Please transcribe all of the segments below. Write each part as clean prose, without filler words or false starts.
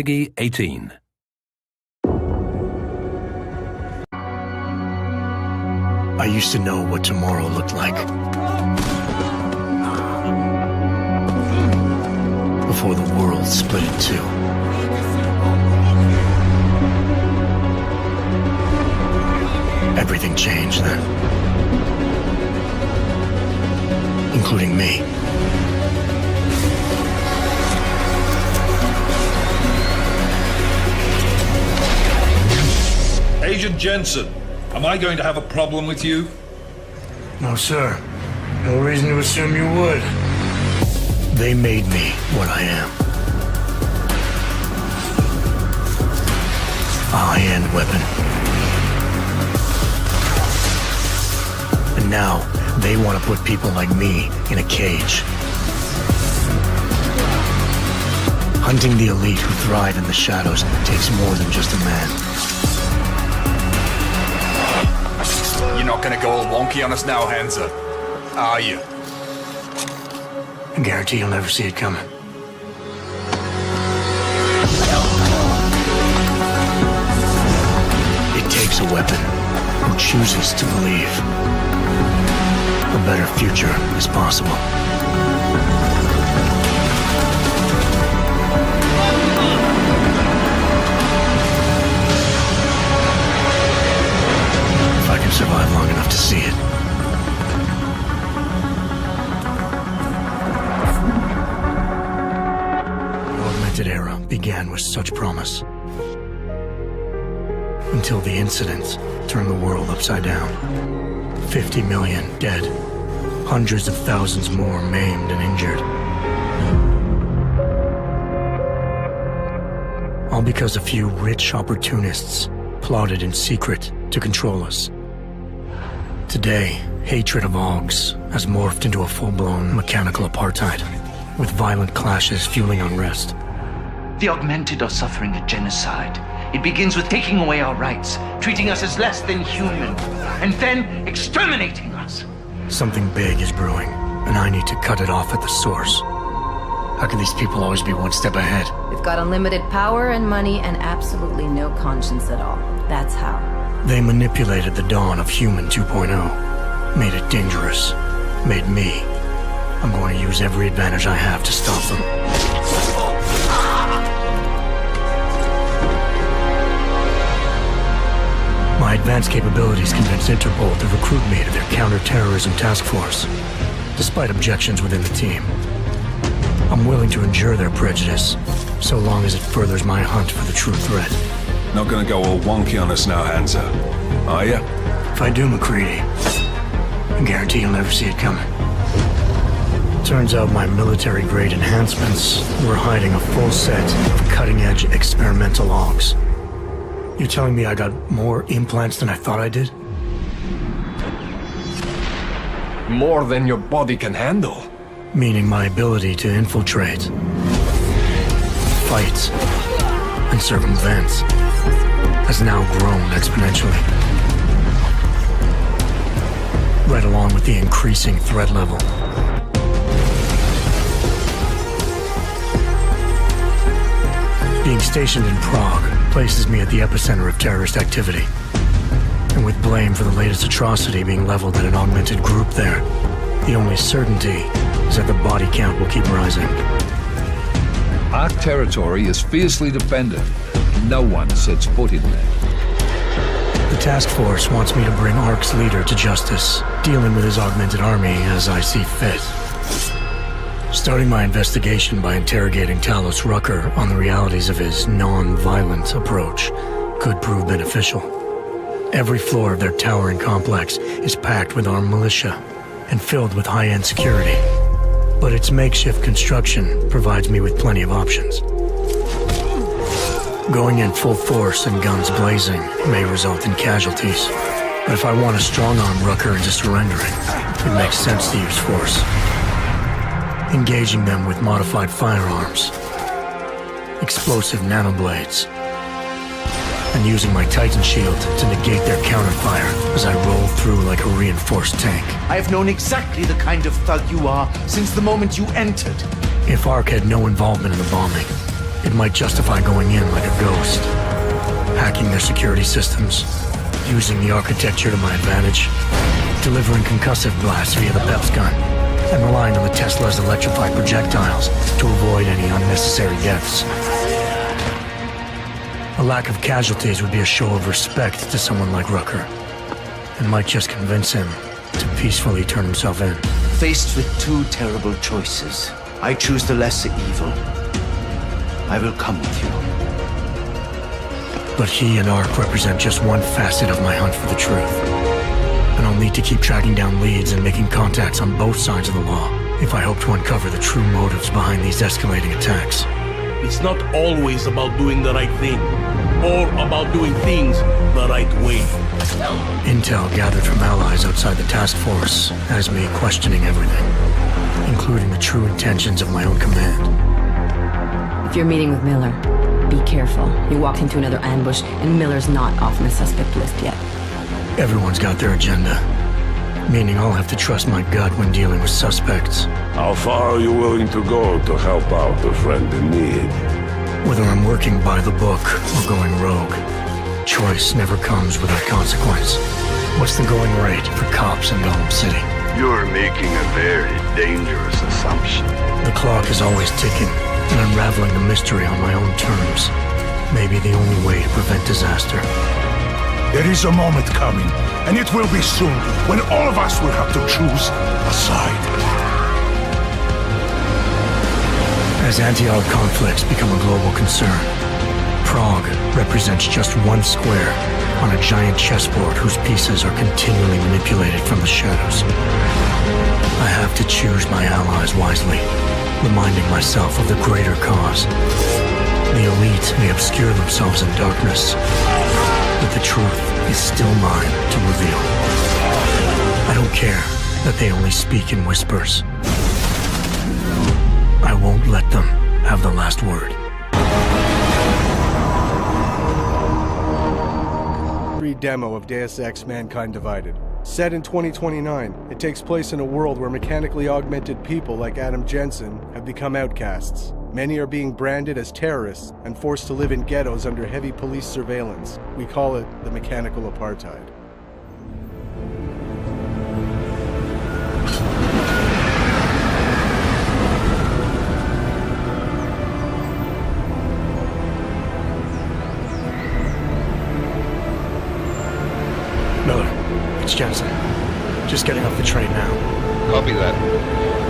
Peggy 18. I used to know what tomorrow looked like. Before the world split in two. Everything changed then. Including me. Agent Jensen, am I going to have a problem with you? No, sir. No reason to assume you would. They made me what I am. A high-end weapon. And now, they want to put people like me in a cage. Hunting the elite who thrive in the shadows takes more than just a man. You're not gonna go all wonky on us now, Hansa, are you? I guarantee you'll never see it coming. It takes a weapon who chooses to believe a better future is possible. If I can survive long enough to see it. The augmented era began with such promise. Until the incident turned the world upside down. 50 million dead. Hundreds of thousands more maimed and injured. All because a few rich opportunists plotted in secret to control us. Today, hatred of Augs has morphed into a full-blown mechanical apartheid, with violent clashes fueling unrest. The augmented are suffering a genocide. It begins with taking away our rights, treating us as less than human, and then exterminating us. Something big is brewing, and I need to cut it off at the source. How can these people always be one step ahead? They've got unlimited power and money and absolutely no conscience at all. That's how. They manipulated the dawn of Human 2.0, made it dangerous, made me. I'm going to use every advantage I have to stop them. My advanced capabilities convinced Interpol to recruit me to their counter-terrorism task force, despite objections within the team. I'm willing to endure their prejudice, so long as it furthers my hunt for the true threat. Not gonna go all wonky on us now, Hansa, are ya? If I do, McCready, I guarantee you'll never see it coming. Turns out my military-grade enhancements were hiding a full set of cutting-edge experimental logs. You telling me I got more implants than I thought I did? More than your body can handle. Meaning my ability to infiltrate, fight, and circumvent has now grown exponentially. Right along with the increasing threat level. Being stationed in Prague places me at the epicenter of terrorist activity. And with blame for the latest atrocity being leveled at an augmented group there, the only certainty is that the body count will keep rising. Our territory is fiercely defended. No one sets foot in there. The task force wants me to bring ARC's leader to justice, dealing with his augmented army as I see fit. Starting my investigation by interrogating Talos Rucker on the realities of his non-violent approach could prove beneficial. Every floor of their towering complex is packed with armed militia and filled with high-end security. But its makeshift construction provides me with plenty of options. Going in full force and guns blazing may result in casualties. But if I want to strong-arm Rucker into surrendering, it makes sense to use force. Engaging them with modified firearms, explosive nanoblades, and using my Titan shield to negate their counterfire as I roll through like a reinforced tank. I have known exactly the kind of thug you are since the moment you entered. If ARC had no involvement in the bombing, It might justify going in like a ghost, hacking their security systems, using the architecture to my advantage, delivering concussive blasts via the Ps4 gun, and relying on the Tesla's electrified projectiles to avoid any unnecessary deaths. A lack of casualties would be a show of respect to someone like Rucker, and might just convince him to peacefully turn himself in. Faced with two terrible choices, I choose the lesser evil. I will come with you. But he and Ark represent just one facet of my hunt for the truth. And I'll need to keep tracking down leads and making contacts on both sides of the law if I hope to uncover the true motives behind these escalating attacks. It's not always about doing the right thing, or about doing things the right way. Intel gathered from allies outside the task force has me questioning everything, including the true intentions of my own command. If you're meeting with Miller, be careful. You walked into another ambush, and Miller's not off on the suspect list yet. Everyone's got their agenda, meaning I'll have to trust my gut when dealing with suspects. How far are you willing to go to help out a friend in need? Whether I'm working by the book or going rogue, choice never comes without consequence. What's the going rate for cops in Gotham City? You're making a very dangerous assumption. The clock is always ticking, and unraveling the mystery on my own terms may be the only way to prevent disaster. There is a moment coming, and it will be soon, when all of us will have to choose a side. As anti-Ark conflicts become a global concern, Prague represents just one square on a giant chessboard whose pieces are continually manipulated from the shadows. I have to choose my allies wisely, reminding myself of the greater cause. The elite may obscure themselves in darkness, but the truth is still mine to reveal. I don't care that they only speak in whispers. I won't let them have the last word. Free demo of Deus Ex: Mankind Divided. Set in 2029, it takes place in a world where mechanically augmented people like Adam Jensen have become outcasts. Many are being branded as terrorists and forced to live in ghettos under heavy police surveillance. We call it the mechanical apartheid. Miller, it's Jensen. Just getting off the train now. Copy that.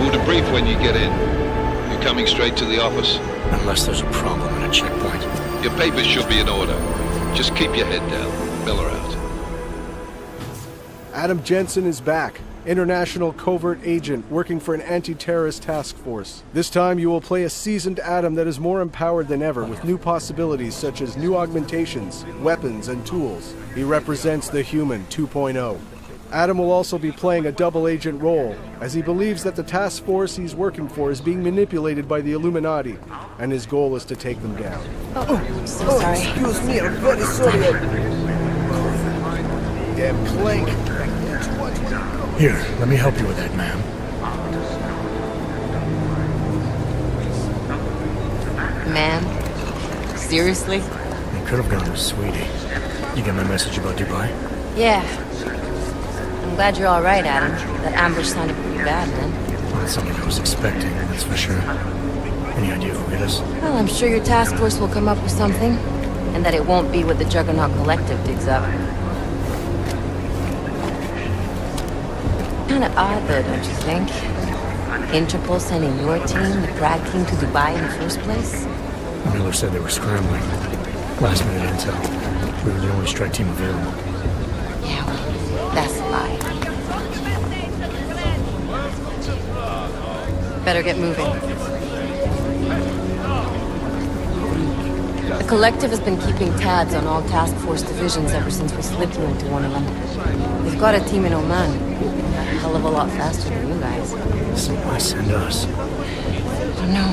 We'll debrief when you get in. You're coming straight to the office? Unless there's a problem at a checkpoint. Your papers should be in order. Just keep your head down. Miller out. Adam Jensen is back. International covert agent working for an anti-terrorist task force. This time you will play a seasoned Adam that is more empowered than ever with new possibilities such as new augmentations, weapons, and tools. He represents the Human 2.0. Adam will also be playing a double agent role, as he believes that the task force he's working for is being manipulated by the Illuminati, and his goal is to take them down. So sorry. Excuse me, I'm very sorry. Damn clank. Here, let me help you with that, ma'am. Man? Seriously? You could have gone with Sweetie. You get my message about Dubai? Yeah. I'm glad you're alright, Adam. That ambush sounded pretty bad, man. Not something I was expecting, that's for sure. Any idea who hit us? Well, I'm sure your task force will come up with something. And that it won't be what the Juggernaut Collective digs up. Kinda odd, though, don't you think? Interpol sending your team, the Prague team, to Dubai in the first place? Miller said they were scrambling. Last minute intel. We were the only strike team available. Yeah, well, that's a lie. Better get moving. The Collective has been keeping tabs on all task force divisions ever since we slipped you into one of them. They've got a team in Oman. A hell of a lot faster than you guys. So why send us? I don't know.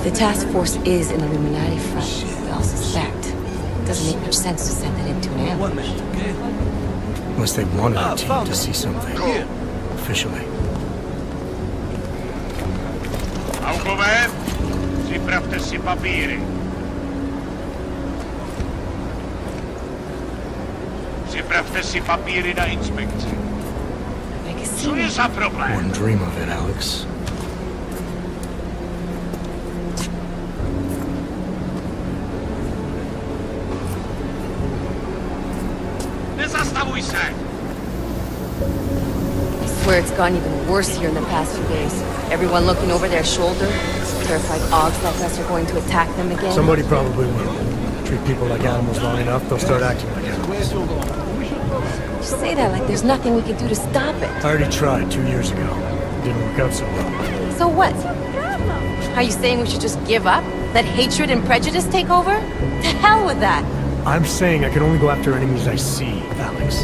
The task force is an Illuminati front, we all suspect. It doesn't make much sense to send it into an ambush. Unless they wanted our team to see something. Officially. Uncle man? Sprawdźcie papiery. Sprawdźcie papiery na inspekcji. Co jest za problem? Wouldn't dream of it, Alex. Nie zastawuj się! I swear it's gotten even worse here in the past few days. Everyone looking over their shoulder. Terrified Augs like us are going to attack them again. Somebody probably will. Treat people like animals long enough, they'll start acting like animals. You say that like there's nothing we can do to stop it. I already tried 2 years ago. It didn't work out so well. So what? Are you saying we should just give up? Let hatred and prejudice take over? To hell with that! I'm saying I can only go after enemies I see, Alex.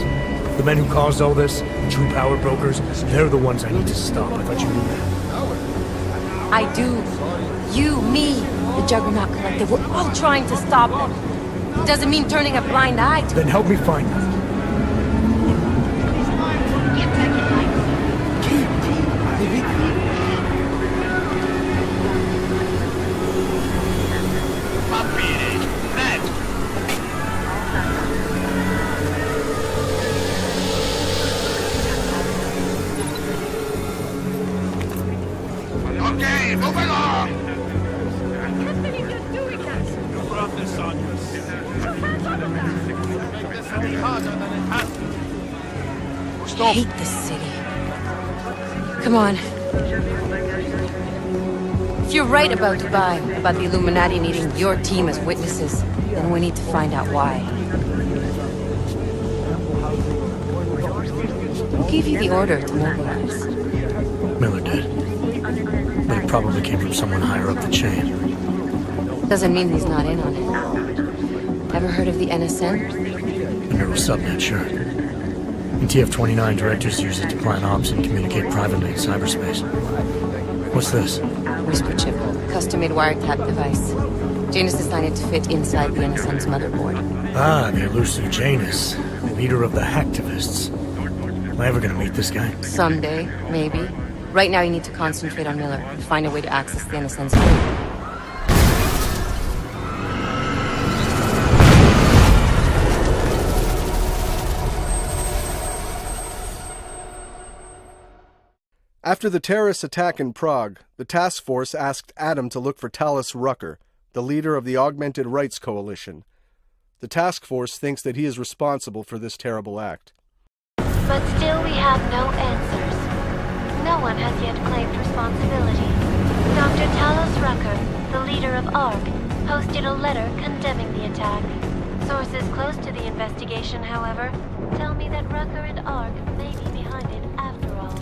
The men who caused all this, the true power brokers, they're the ones I need to stop. I thought you knew that. I do. You, me, the Juggernaut Collective, we're all trying to stop them. It doesn't mean turning a blind eye to... Then help me find them. Okay, move along! I hate this city. Come on. If you're right about Dubai, about the Illuminati needing your team as witnesses, then we need to find out why. Who gave you the order to mobilize? Miller did. But it probably came from someone higher up the chain. Doesn't mean he's not in on it. Ever heard of the NSN? The neural subnet, sure. In TF-29, directors use it to plan ops and communicate privately in cyberspace. What's this? Whisper chip, custom-made wiretap device. Janus designed it to fit inside the NSN's motherboard. Ah, the elusive Janus, leader of the hacktivists. Am I ever gonna meet this guy? Someday, maybe. Right now you need to concentrate on Miller and find a way to access the NSN's phone. After the terrorist attack in Prague, the task force asked Adam to look for Talos Rucker, the leader of the Augmented Rights Coalition. The task force thinks that he is responsible for this terrible act. But still we have no answers. No one has yet claimed responsibility. Dr. Talos Rucker, the leader of ARC, posted a letter condemning the attack. Sources close to the investigation, however, tell me that Rucker and ARC may be behind it after all.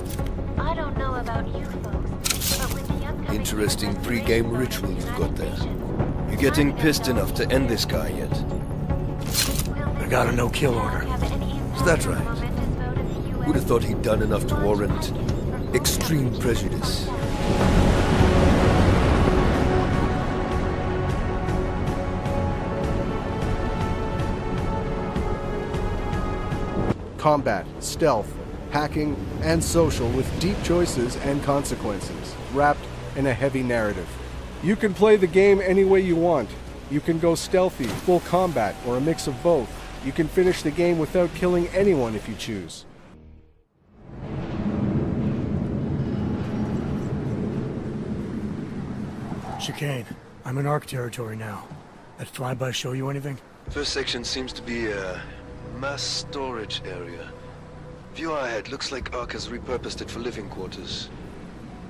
I don't know about you folks, but with the upcoming... Interesting pre-game ritual you've got there. You getting pissed enough to end this guy yet? I got a no-kill order. Is that right? Would have thought he'd done enough to warrant extreme prejudice. Combat, stealth, hacking, and social with deep choices and consequences, wrapped in a heavy narrative. You can play the game any way you want. You can go stealthy, full combat, or a mix of both. You can finish the game without killing anyone if you choose. Chicane, I'm in ARC territory now. That flyby show you anything? First section seems to be a mass storage area. View ahead, looks like ARC has repurposed it for living quarters.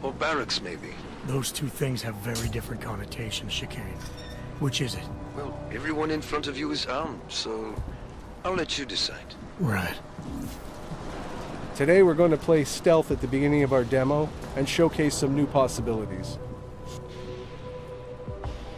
Or barracks, maybe. Those two things have very different connotations, Chicane. Which is it? Well, everyone in front of you is armed, so I'll let you decide. Right. Today we're going to play stealth at the beginning of our demo and showcase some new possibilities.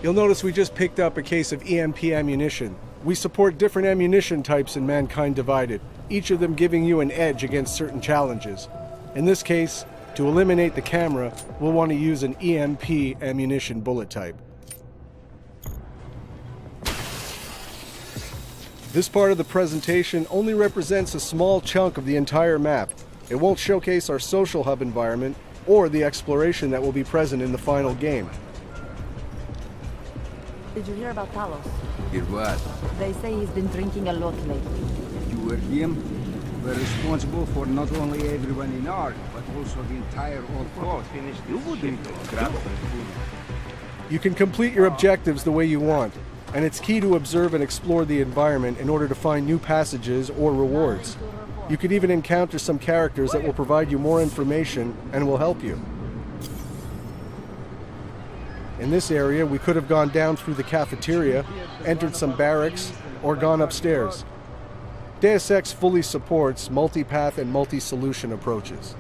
You'll notice we just picked up a case of EMP ammunition. We support different ammunition types in Mankind Divided, each of them giving you an edge against certain challenges. In this case, to eliminate the camera, we'll want to use an EMP ammunition bullet type. This part of the presentation only represents a small chunk of the entire map. It won't showcase our social hub environment or the exploration that will be present in the final game. Did you hear about Talos? Hear what? They say he's been drinking a lot lately. You were him? We're responsible for not only everyone in Ark, but also the entire old coast. You wouldn't grab them. You can complete your objectives the way you want, and it's key to observe and explore the environment in order to find new passages or rewards. You could even encounter some characters that will provide you more information and will help you. In this area, we could have gone down through the cafeteria, entered some barracks, or gone upstairs. Deus Ex fully supports multi-path and multi-solution approaches.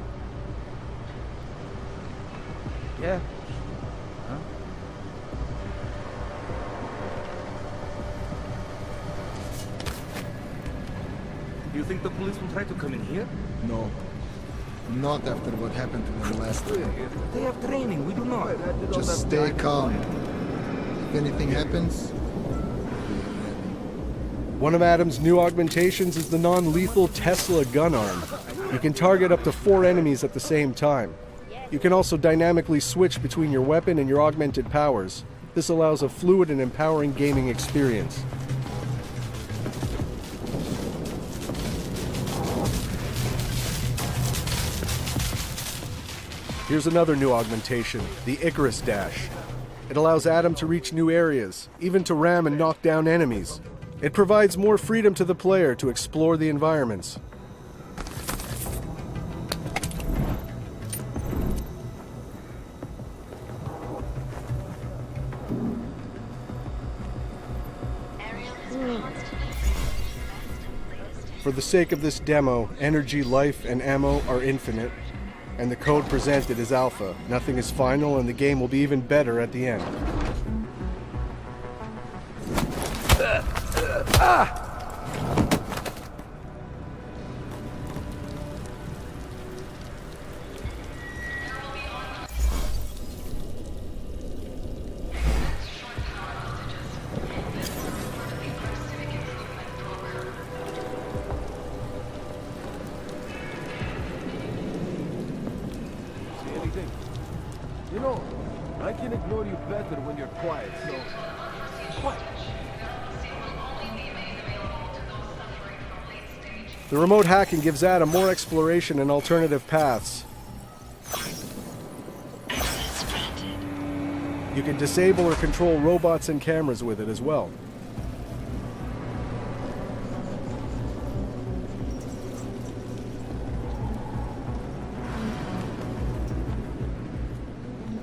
Yeah. Huh? You think the police will try to come in here? No. Not after what happened to them last time. They have training, we do not. Just stay calm. If anything happens... One of Adam's new augmentations is the non-lethal Tesla gun arm. You can target up to 4 enemies at the same time. You can also dynamically switch between your weapon and your augmented powers. This allows a fluid and empowering gaming experience. Here's another new augmentation, the Icarus Dash. It allows Adam to reach new areas, even to ram and knock down enemies. It provides more freedom to the player to explore the environments. For the sake of this demo, energy, life, and ammo are infinite, and the code presented is alpha. Nothing is final, and the game will be even better at the end. See anything? You know, I can ignore you better when you're quiet, so... Quiet. The remote hacking gives Adam more exploration and alternative paths. You can disable or control robots and cameras with it as well.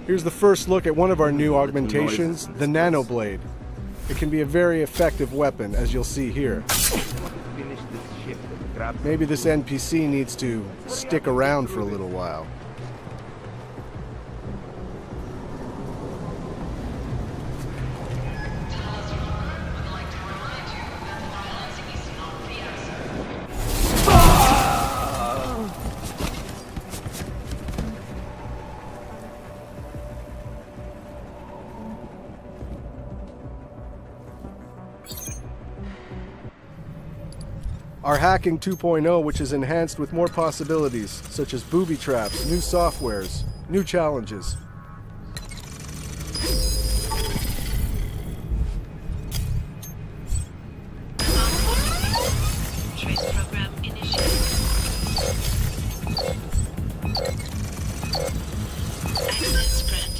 Here's the first look at one of our new augmentations, the Nanoblade. It can be a very effective weapon, as you'll see here. Maybe this NPC needs to stick around for a little while. Our Hacking 2.0, which is enhanced with more possibilities, such as booby traps, new softwares, new challenges. Trace program initiated. Access granted.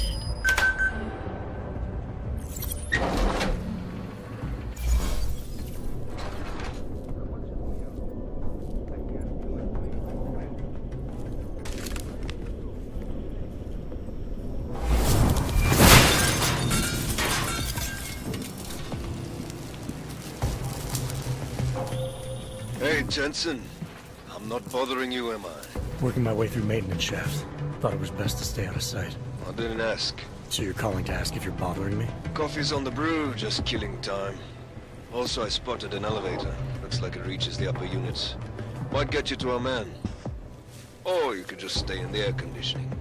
Hey, Jensen. I'm not bothering you, am I? Working my way through maintenance shafts. Thought it was best to stay out of sight. I didn't ask. So you're calling to ask if you're bothering me? Coffee's on the brew, just killing time. Also, I spotted an elevator. Looks like it reaches the upper units. Might get you to our man. Or you could just stay in the air conditioning.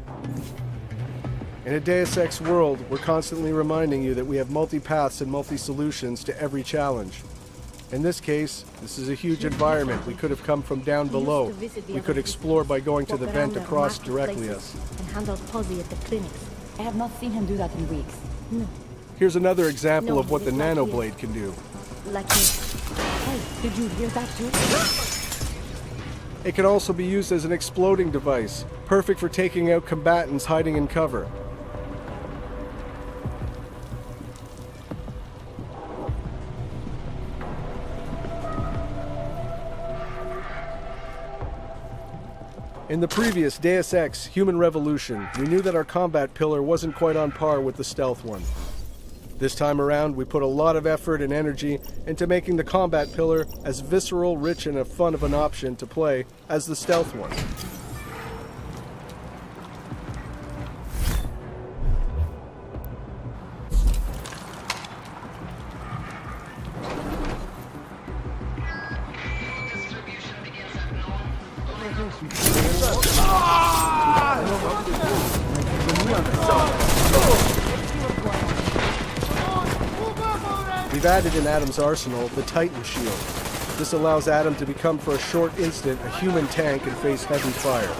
In a Deus Ex world, we're constantly reminding you that we have multi-paths and multi-solutions to every challenge. In this case, this is a huge environment. We could have come from down below. We could explore by going to the vent across directly us. And handled Posey at the clinics. I have not seen him do that in weeks. No. Here's another example of what the nanoblade can do. Like Hey, did you hear that too? It can also be used as an exploding device, perfect for taking out combatants hiding in cover. In the previous Deus Ex, Human Revolution, we knew that our combat pillar wasn't quite on par with the stealth one. This time around, we put a lot of effort and energy into making the combat pillar as visceral, rich, and fun of an option to play as the stealth one. We've added in Adam's arsenal the Titan Shield. This allows Adam to become for a short instant a human tank and face heavy fire.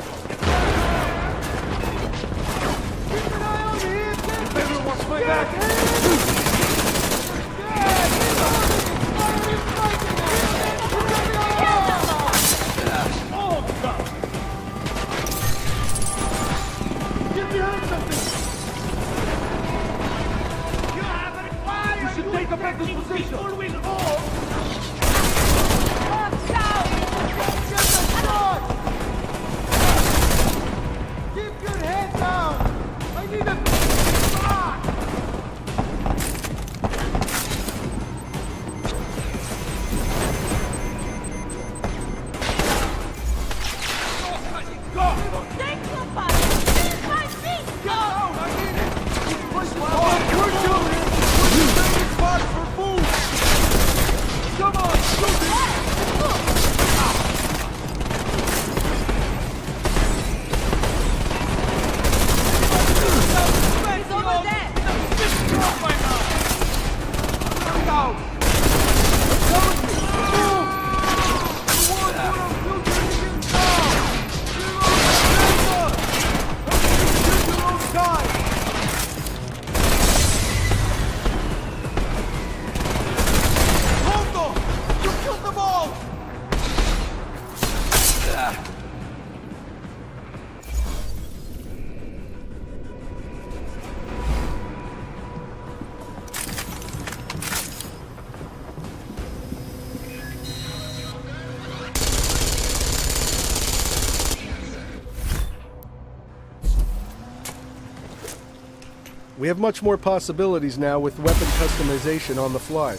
We have much more possibilities now with weapon customization on the fly.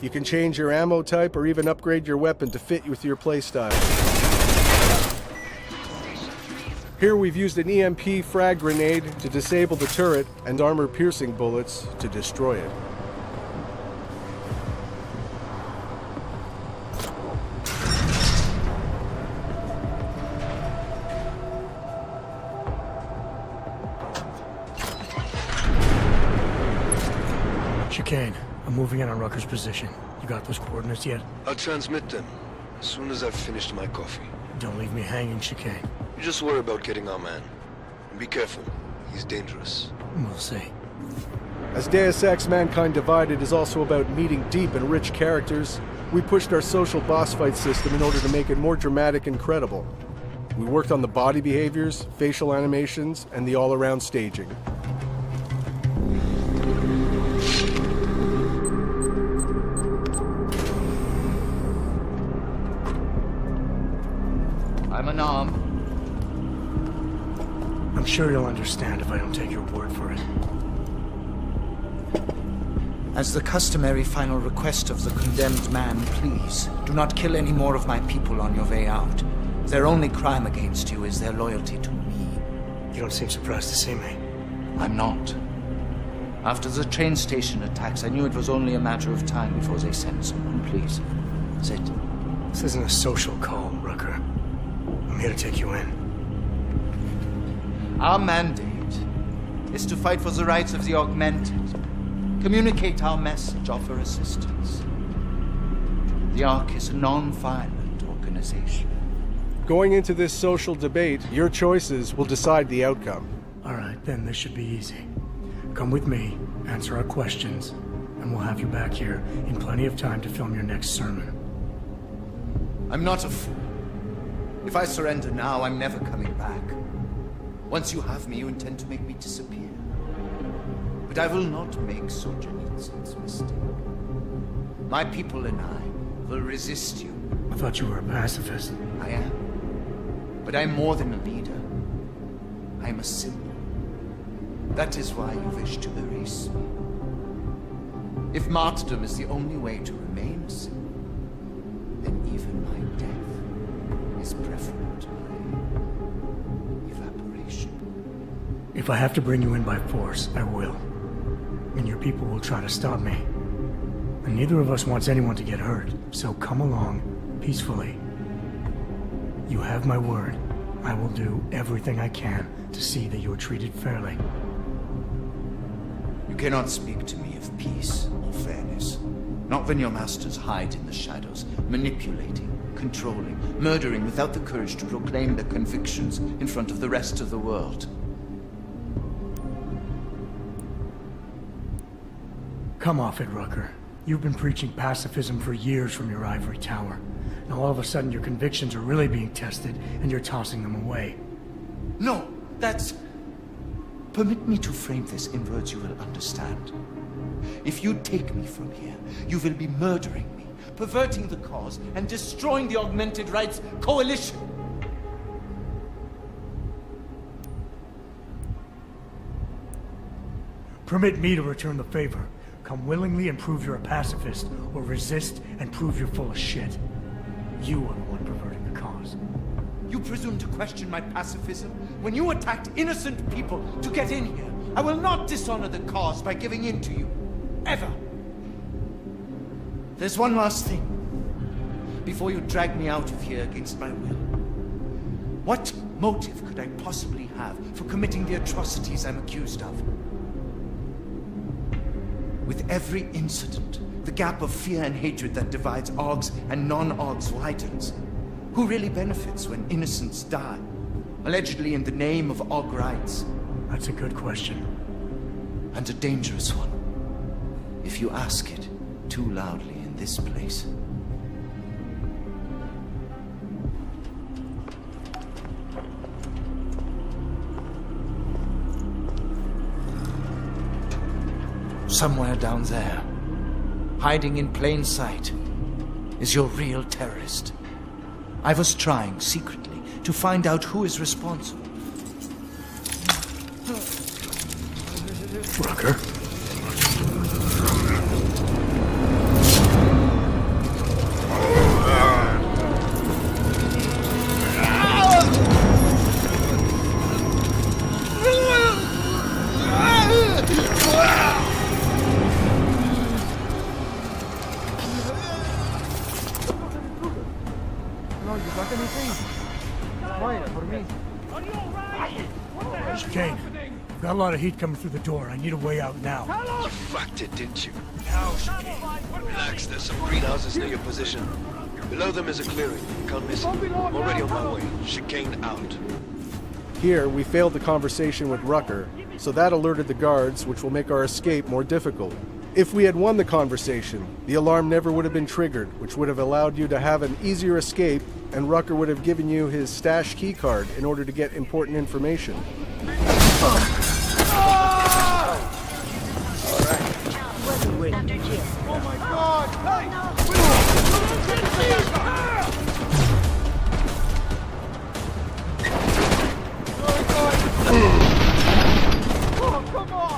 You can change your ammo type or even upgrade your weapon to fit with your playstyle. Here we've used an EMP frag grenade to disable the turret and armor-piercing bullets to destroy it. Chicane, I'm moving in on Rucker's position. You got those coordinates yet? I'll transmit them as soon as I've finished my coffee. Don't leave me hanging, Chicane. You just worry about getting our man. And be careful. He's dangerous. We'll see. As Deus Ex Mankind Divided is also about meeting deep and rich characters, we pushed our social boss fight system in order to make it more dramatic and credible. We worked on the body behaviors, facial animations, and the all-around staging. I'm unarmed. I'm sure you'll understand if I don't take your word for it. As the customary final request of the condemned man, please, do not kill any more of my people on your way out. Their only crime against you is their loyalty to me. You don't seem surprised to see me. I'm not. After the train station attacks, I knew it was only a matter of time before they sent someone. Please, sit. This isn't a social call, Rucker. I'm here to take you in. Our mandate is to fight for the rights of the augmented. Communicate our message, offer assistance. The Ark is a non-violent organization. Going into this social debate, your choices will decide the outcome. All right, then this should be easy. come with me, answer our questions, and we'll have you back here in plenty of time to film your next sermon. I'm not a fool. If I surrender now, I'm never coming back. Once you have me, you intend to make me disappear. But I will not make Solzhenitsyn's mistake. My people and I will resist you. I thought you were a pacifist. I am. But I'm more than a leader. I'm a symbol. That is why you wish to erase me. If martyrdom is the only way to remain a symbol, then even my death is preferable to my evaporation. If I have to bring you in by force, I will. And your people will try to stop me. And neither of us wants anyone to get hurt, so come along peacefully. You have my word. I will do everything I can to see that you are treated fairly. You cannot speak to me of peace or fairness. Not when your masters hide in the shadows, manipulating, controlling, murdering without the courage to proclaim their convictions in front of the rest of the world. Come off it, Rucker. You've been preaching pacifism for years from your ivory tower. Now all of a sudden your convictions are really being tested and you're tossing them away. No, that's... Permit me to frame this in words you will understand. If you take me from here, you will be murdering me, perverting the cause, and destroying the Augmented Rights Coalition. Permit me to return the favor. Come willingly and prove you're a pacifist, or resist and prove you're full of shit. You are the one perverting the cause. You presume to question my pacifism when you attacked innocent people to get in here. I will not dishonor the cause by giving in to you. Ever. There's one last thing. Before you drag me out of here against my will. What motive could I possibly have for committing the atrocities I'm accused of? With every incident, the gap of fear and hatred that divides Augs and non-Augs widens. Who really benefits when innocents die? Allegedly in the name of Aug rights. That's a good question. And a dangerous one. If you ask it too loudly in this place. Somewhere down there, hiding in plain sight, is your real terrorist. I was trying, secretly, to find out who is responsible. Rucker? Chicane, I've got a lot of heat coming through the door. I need a way out now. You fucked it, didn't you? Now, Chicane. Relax, there's some greenhouses near your position. Below them is a clearing. Can't miss it. I'm already on my way. Chicane out. Here, we failed the conversation with Rucker, so that alerted the guards, which will make our escape more difficult. If we had won the conversation, the alarm never would have been triggered, which would have allowed you to have an easier escape, and Rucker would have given you his stash keycard in order to get important information. Oh my God!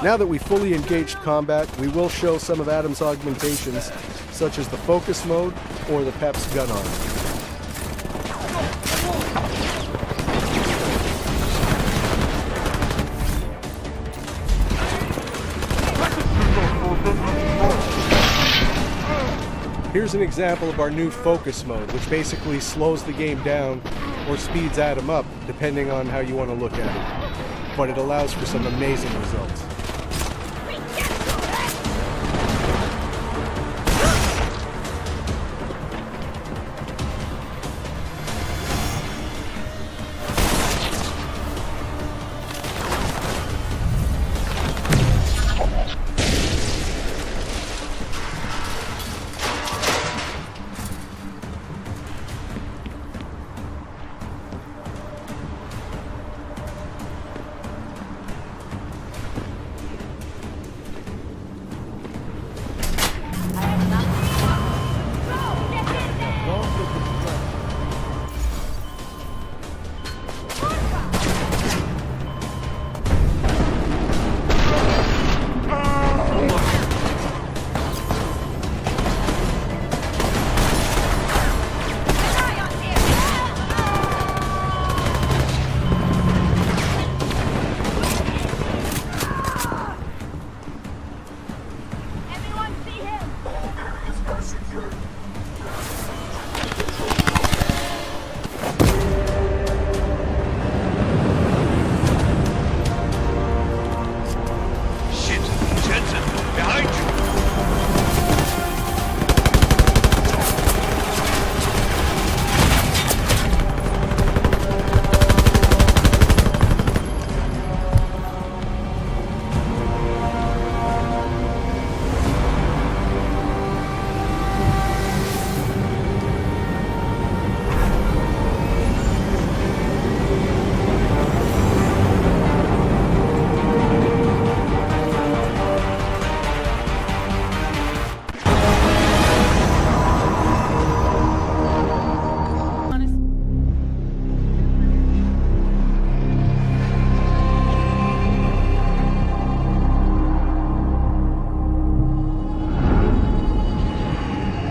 Now that we fully engaged combat, we will show some of Adam's augmentations, such as the focus mode or the Pep's gun arm. Here's an example of our new focus mode, which basically slows the game down or speeds Adam up, depending on how you want to look at it. But it allows for some amazing results.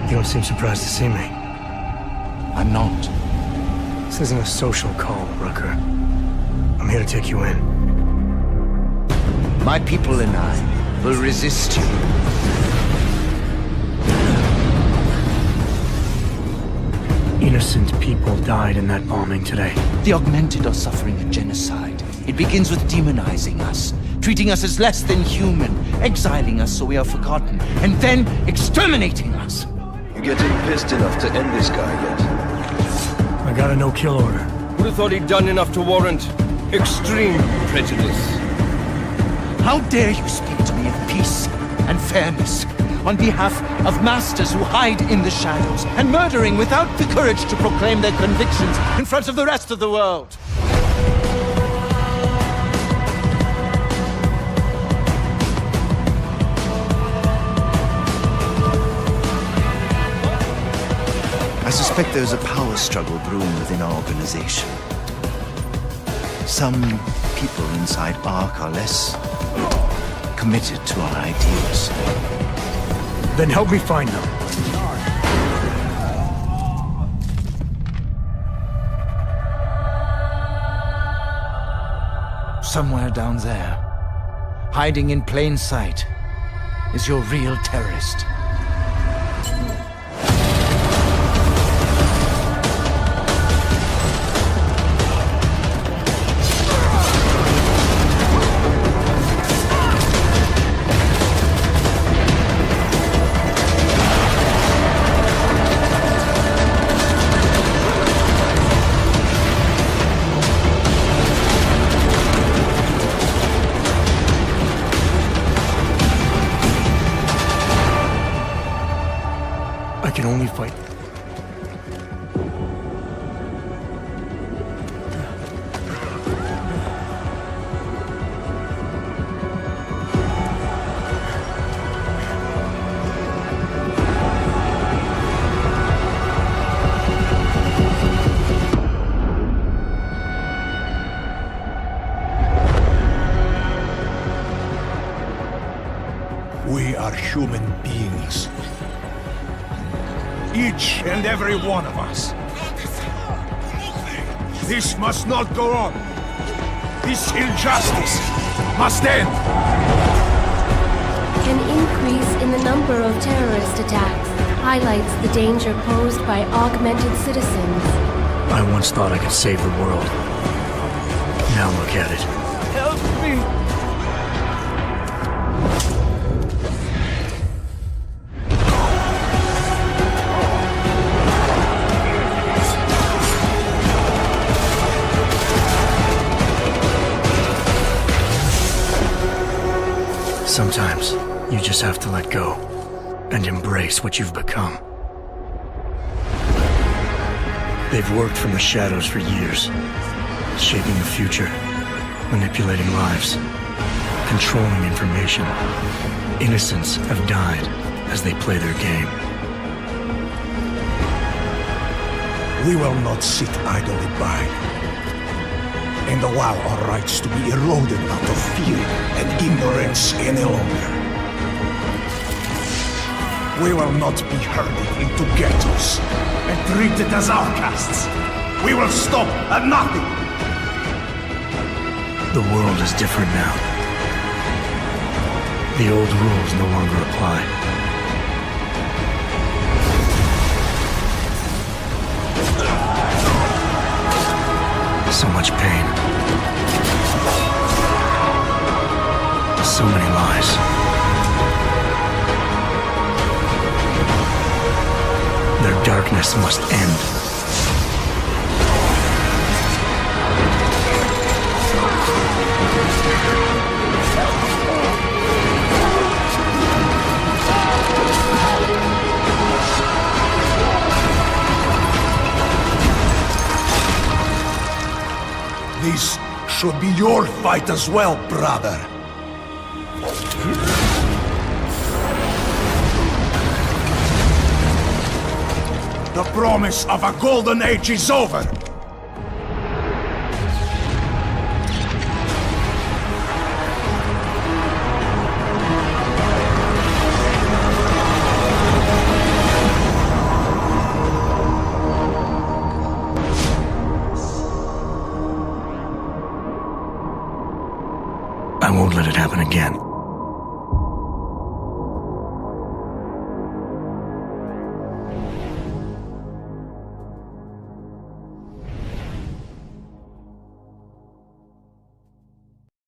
You don't seem surprised to see me. I'm not. This isn't a social call, Rucker. I'm here to take you in. My people and I will resist you. Innocent people died in that bombing today. The Augmented are suffering a genocide. It begins with demonizing us, treating us as less than human, exiling us so we are forgotten, and then exterminating us. You getting pissed enough to end this guy yet? I got a no-kill order. Would have thought he'd done enough to warrant extreme prejudice. How dare you speak to me of peace and fairness on behalf of masters who hide in the shadows and murdering without the courage to proclaim their convictions in front of the rest of the world? I suspect there's a power struggle brewing within our organization. Some people inside ARC are less committed to our ideals. Then help me find them. Somewhere down there, hiding in plain sight, is your real terrorist. I can only fight. We are human beings. Each and every one of us. This must not go on. This injustice must end. An increase in the number of terrorist attacks highlights the danger posed by augmented citizens. I once thought I could save the world. Now look at it. Help me! Sometimes, you just have to let go and embrace what you've become. They've worked from the shadows for years, shaping the future, manipulating lives, controlling information. Innocents have died as they play their game. We will not sit idly by and allow our rights to be eroded out of fear and ignorance any longer. We will not be herded into ghettos and treated as outcasts. We will stop at nothing. The world is different now. The old rules no longer apply. So much pain. So many lies. Their darkness must end. This should be your fight as well, brother. The promise of a golden age is over. it happen again.